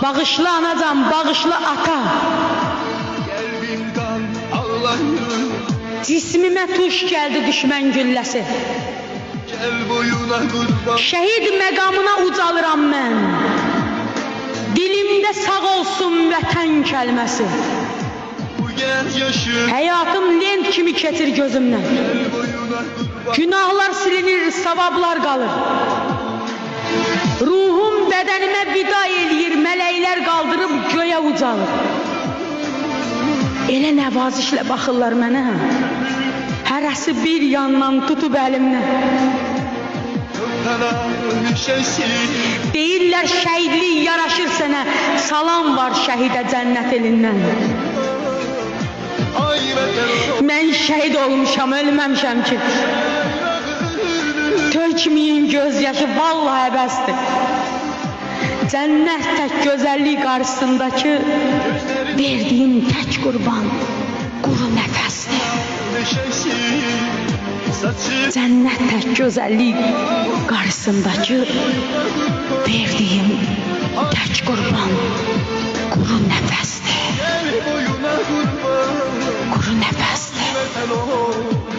Bağışla anacan, bağışla ata. Qəlbimdən ağlayır. Cismimə tuş gəldi düşmən gülləsi. Gəl boyuna qurban. Şəhid məqamına ucalıram mən. Dilimdə sağ olsun vətən kəlməsi. Bu gəl yaşım. Həyatım lent kimi keçir gözümdən. Gəl boyuna qurban. Günahlar silinir, savablar qalır. Ruhum bədənimə vida eləyir, mələklər qaldırıb göyə ucalır. Elə nəvazişlə baxırlar mənə. Hərəsi bir yandan tutub əlimdən. Deyirlər şəhidlik yaraşır sənə, salam var şəhidə cənnət elindən. Mən şəhid olmuşam, ölməmişəm ki. Tökməyin göz yaşı, vallahi əbəsdir. Cənnət tək gözəllik qarşısındakı verdiyim tək qurban quru nəfəsdir. Cənnət tək gözəllik qarşısındakı verdiyim tək qurban quru nəfəsdir. Quru nəfəsdir.